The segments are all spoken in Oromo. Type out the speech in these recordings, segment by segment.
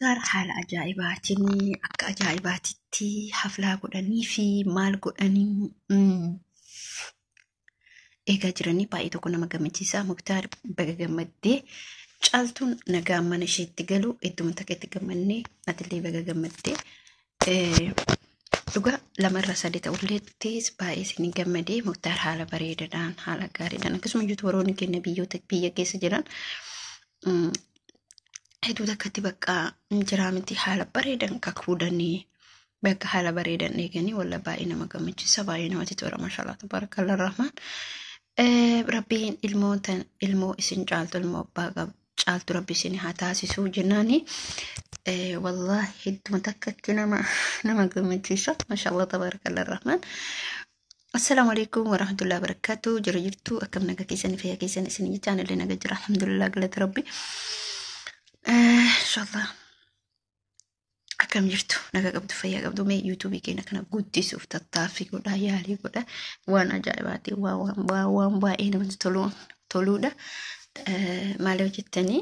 Gaar haala ajaa'ibaatiin akka ajaa'ibaatitti haflaa godhanii fi maal godhanii eegaa jiranii baay'ee tokko nama gammachiisa. Muktaar baga gammaddee caaltuun nagaa mana isheetti galu idduma takka itti gammannee atillee baga gammaddee dhugaa lamarra sadii ta'ulleettis baay'ee isin gammadee Muktaar haala bareedaadhaan haala gaariidhaan akkasuma yuutubaroonni keenya biyya keessa jiran hedduu takkatti bakka jiraa miti haala bareedan kakuudhanii bakka haala bareedan eeganii walla baay'ee nama gammachiisa baay'ee namatti tola maashaallah tabarakallah rahmaan. Rabbiin ilmoo isin caaltu ilmoo abbaa caaltu rabbi isin haa taasisuu jennaani wallahi hedduma takkatti nama gammachiisa maashaallah tabarakallah rahmaan. Assalamu alaikum warahmatullahi wabarakatuh. Jirtu akkam naga keessanii fayyaa keessanii isin jechaan illee naga jira alhamdulillah galata rabbi. Inshallah akkam jirtu naga qabdu fayyaa qabdu mee YouTube keenya kana guddisuuf tattaaffii godha yaalii godha waan ajaa'ibaati waan baay'ee namatti toluudha. Maal hojjettanii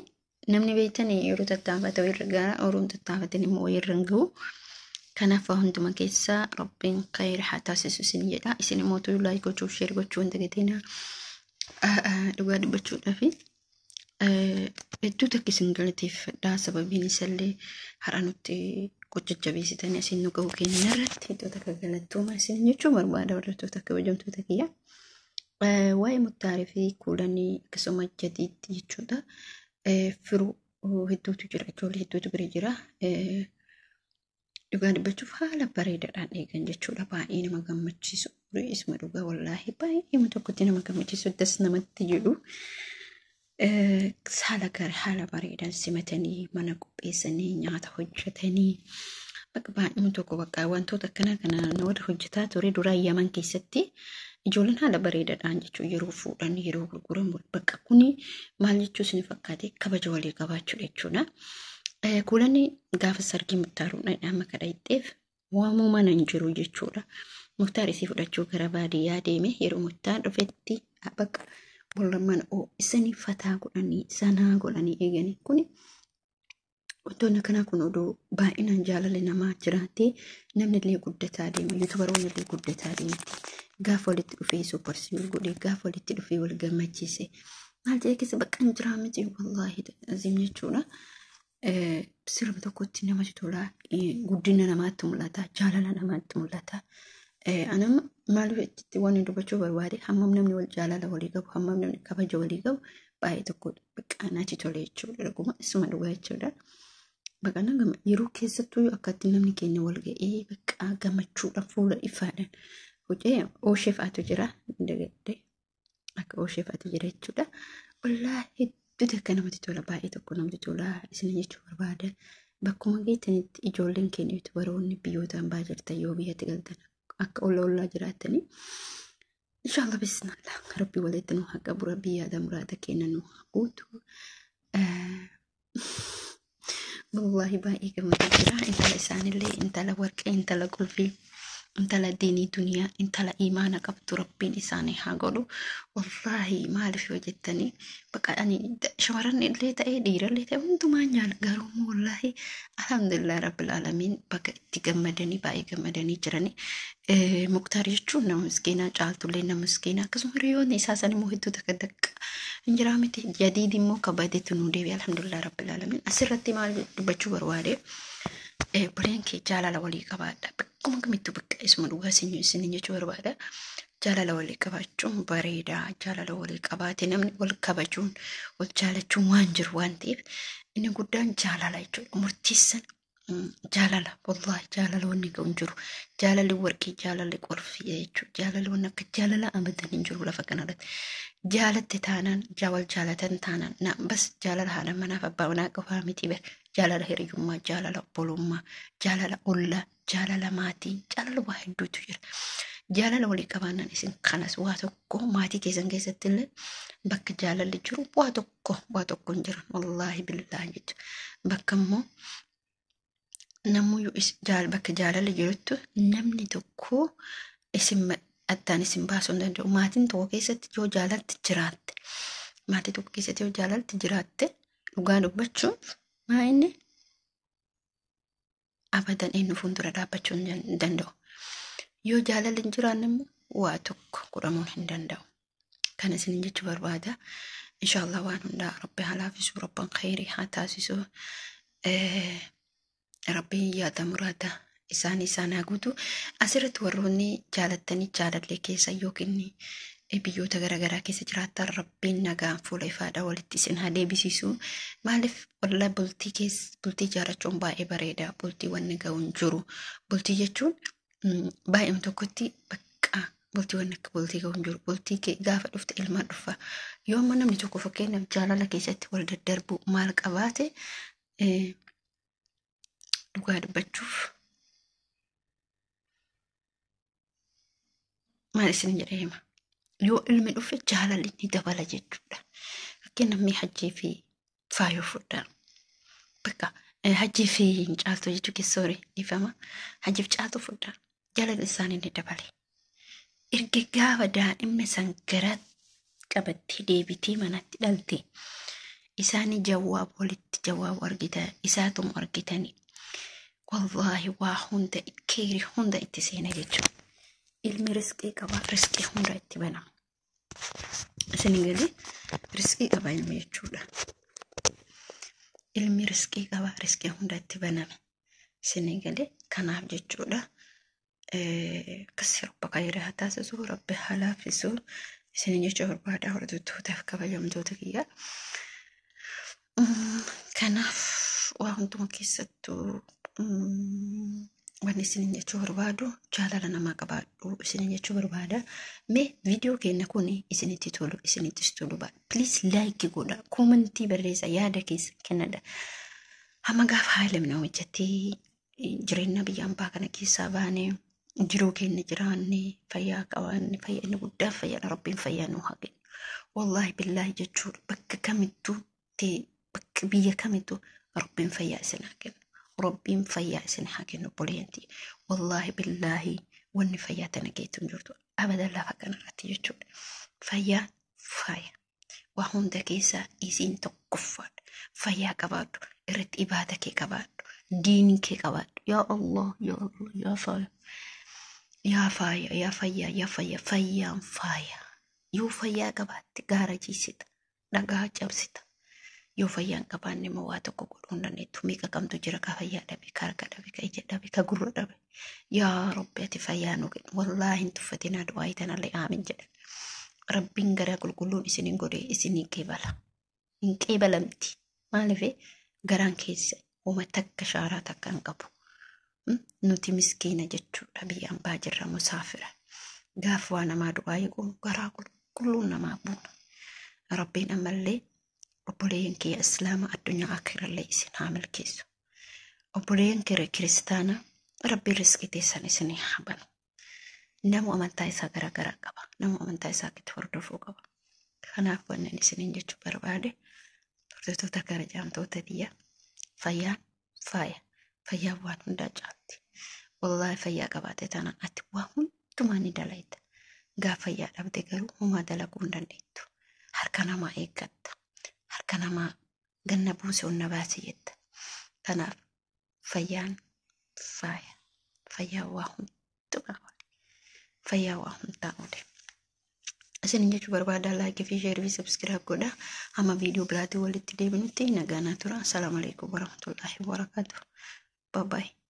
namni beektanii yeroo tattaafata irra gaara oruun tattaafatanii immoo irra gahu. Kanaaf hunduma keessaa rabbiin khayra haa taasisu isin jedha. Isin immoo like gochuu share gochuu wanta gateena dhugaa dubbachuudhaafi hedduu takkisin galateeffadhaa sababiin isallee har'a nutti jajjabeessitanii isin nu ga'uu keenya irratti hedduu takka galatoomaa isin jechuun barbaada hordoftoota kabajamtoota kiyya. Waa'ee Muktaarii fi kuulanii akkasuma jadiitti jechuudha. Firuu hedduutu jira ijoollee hedduutu bira jira. Dhugaa dubbachuuf haala bareedaadhaan eegan jechuudha baay'ee nama gammachiisu. Isma dhugaa wallaahi baay'ee tokkotti nama gammachiisu das namatti jedhu. Haala gaarii haala bareedaan simatanii mana qopheessanii nyaata hojjetanii bakka baay'ee tokko bakka wantoota akkana kana warra hojjetaa ture duraa Yaman keessatti ijoolleen haala bareedaadhaan jechuun yeroo fuudhan yeroo gurguran bakka kuni maal jechuu isin fakkaate kabaja walii qabaachuu jechuudha. Kuulanni gaafa sargii Muktaaruudha amma kadhaiteef waamuu mana hin jiru jechuudha. Muktaar isii fudhachuu gara baadiyyaa deeme yeroo Muktaar dhufetti bakka Bolman o isani fataa godhanii sanaa godhanii eeganii kuni wantoonni kana kun odoo baay'inaan jaalala namaa jiraate namni illee guddataa deema yuutubaroonni illee guddataa deemti gaafa walitti dhufee suuparsiiyuu godhee gaafa walitti dhufee wal gammachiise maal jedhee keessa bakka hin jiraa miti wallaahi azim jechuudha. Sirba tokkotti namatti tola guddina namaatti mul'ata jaalala namaatti mul'ata. Anam malu itti waan dubbachuu barbaade hammam namni wal jaalala walii qabu hammam namni kabaja walii qabu baay'ee tokko bakka naatti tole jechuudha dhuguma isuma dhugaa jechuudha. Bakka nama yeroo keessattuu akkatti namni keenya wal ga'ee bakka gammachuudhaan fuula ifaadhaan hojii oosheefaatu jira dagadde akka oosheefaatu jira jechuudha. Wallaahi hedduu akka namatti tola baay'ee tokko namatti tola isin jechuu barbaada. Bakkuma geettanitti ijoolleen keenya yuutubaroonni biyyootaan baa jirtan yoo biyyatti galtan akka ollaa jiraatanii inshallah bismillah rabbi walitti nu haqa bura biyyaada muraata keenya nu haquutu wallahi baay'ee gammadee jira. Intala isaanillee intala warqee intala qulfii intala diinii duniyaa intala imaana qabdu rabbiin isaanii haa godhu. Wallahi maaliif yoo jettanii bakka ani shamarran illee ta'ee dhiirallee ta'e hundumaa nyaala garuu wallahi alhamdulillah rabbil alamin bakka itti gammadanii baay'ee gammadanii jiranii. Muktaar jechuun nama miskiinaa caaltullee nama miskiinaa akkasuma hiriyoonni isaa san immoo hedduu takka takka hin jiraa miti jadiid immoo kabadeetu nu deebi'e alhamdulillah rabbil alamin. Asirratti maal dubbachuu barbaade buleen kee jaalala walii qabaadha bakkuma kamittu bakka isuma dhugaa isin jechuu barbaada. Jaalala walii qabaachuun bareedaa jaalala walii qabaate namni wal kabajuun wal jaalachuun waan jiru waan ta'eef inni guddaan jaalala jechuudha. Murteessan jaalala wallahi jaalala wanni ga'u jiru jaalalli warqii jaalalli qulfii jechuudha. Jaalala wanni akka jaalala abadan hin jiru lafa kanarratti jaalatte taanaan wal jaalatan taanaan na bas jaalala haadha manaaf abbaa manaa qofaa miti bar jaalala hiriyyummaa jaalala obbolummaa jaalala ollaa jaalala maatii jaalala waa hedduutu jira. Jaalala walii qabaannaan isin kanas waa tokko maatii keessatti illee bakka jaalalli jiru waa tokko hin jiran wallaahi billaahi jechuudha. Bakka immoo namuyyuu bakka jaalalli jirutti namni tokko isin addaan isin baasuu hin danda'u. Maatiin tokko keessatti yoo jaalalti jiraatte maatii tokko keessatti yoo jaalalti jiraatte dhugaa dubbachuun maa inni abadan eenyu fuuldura dhaabbachuu hin danda'u. Yoo jaalala hin jiraanne immoo waa tokko godhamuu hin danda'u. Kana isin jechuu barbaada. Inshallah waan hundaa Rabbi haa laafisu, Rabban khayrii haa taasisu. Rabbi yaada muraada isaan haa guutu. Asirratti warroonni jaalattanii jaalallee keessa yookiin biyyoota garaagaraa keessa jiraatan Rabbiin nagaan fuula ifaadhaa walitti isin haa deebisisu. Maaliif walaa bultii jaalachuun baay'ee bareeda. Bultii wanni ga'uun jiru. Bultii jechuun baay'ee tokkotti bakka bultii wanni akka bultii ga'uun jiru. Bultii gaafa dhufte ilmaan dhufa. Yoo amma namni tokko fakkeenyaaf jaalala keessatti wal daddarbu maal qabaate dhugaa dubbachuuf maal isin jedhee hima. Yoo ilmi dhufe jaalalli ni dabala jechuudha. Fakkeenyaaf namni hajjii fi faayoo fudhaa. Bakka hajjii fi caaltuu jechuu keessoori ifama. Hajjiif caaltuu fudhaa. Jaalalli isaanii ni dabale. Erga gaafa daa'imni san gara qabattee deebitee manatti dhalte isaanii jawaab walitti jawaab argita isaatum argitanii. Wallahi waa hunda keeri hunda itti seena jechuudha. Ilmi riskii qaba riskii hunda itti banama. Isin gali riskii qaba ilmi jechuudha. Ilmi riskii qaba riskii hunda itti banama. Isin gali kanaaf jechuudha. Kasi Rabba khayrii haa taasisu, Rabbi haa laafisu. Isin jechuu barbaada hordoftootaafi kabajamtoota kiyya. Kanaaf waa hunduma keessattuu wanni isin jechuu barbaadu jaalala namaa qabaadhu isin jechuu barbaada. Mee viidiyoo keenya kun isinitti tolu isinittis tolu ba please like godha, commentii barreessa, yaada keessa kennadha. Hamma gaafa haalamna hojjettee jireenya biyya ambaa kana keessaa baanee jiruu keenya jiraanne fayyaa qabaanne fayyaan guddaa fayyaan Rabbiin fayyaa nu haa kennu. Wallahi billahi jechuudha bakka kamittuu bakka biyya kamittuu Rabbiin fayyaa isin haa kennu. Rabbiin fayyaa isin haa kennu boleenti. Wallahi billahi wanni fayyaa tana keetuun jirtu abadan lafa kanarratti jechuudha. Fayyaa faaya. Waa hunda keessaa isiin tokkoffaadha. Fayyaa qabaadhu. Irratti ibaada kee qabaadhu. Diinii kee qabaadhu. Yaa Allah, yaa Allah, yaa faaya. Yaa faaya, yaa fayyaa, yaa fayyaa, fayyaan faaya. Yoo fayyaa qabaatte gaara jiisita. Dhagaa cabsita. Yoo fayyaan qabaanne immoo waa tokko godhuu hin dandeettu. Miiqa kamtu jira ka fayyaa dhabe, ka harka dhabe, ka ija dhabe, ka gurra dhabe. Yaa Rabbi ati fayyaa nu kennu. Wallaahi hin tuffatinaa du'aa itanallee aamin jedhan. Rabbiin gara qulqulluun isinin godhee isinii qeebala. Hin qeebalamti. Maaliif garaan keessa uuma takka shaaraa takka hin qabu. Nuti miskiina jechuudha biyya ambaa jirra musaafira. Gaafa waa namaa du'aa eeguun garaa qulqulluun namaa buuna. Rabbiin ammallee obboleeyyan kee islaama addunyaa akirallee isin haa milkeessu. Obboleeyyan kee kiristaana Rabbiin riskii teessan isinii haa banu. Namu amantaa isaa garaagaraa qaba. Namu amantaa isaa itti hordofuu qaba. Kanaaf wannan isiniin jechuu barbaade hordoftoota gara jaamtoota biyya fayyaan faaya. Fayyaa waan hundaa caalti. Wallahi fayyaa qabaate taanaan ati waa hundumaa ni dalayta. Gaafa fayyaa dhabde garuu homaa dalaguu hin dandeettu. Harka namaa eeggatta. Harka namaa ganna buuse onna baasii jetta. Kanaaf fayyaan faaya. Fayyaa waa hundumaa. Fayyaa waa hundaa oole. Isin jechuu barbaada like fi share fi subscribe godha. Amma viidiyoo biraatii walitti deebinutti nagaanaa tura. Assalaamu alaikum warahmatullahi wabarakatuh. Bye bye.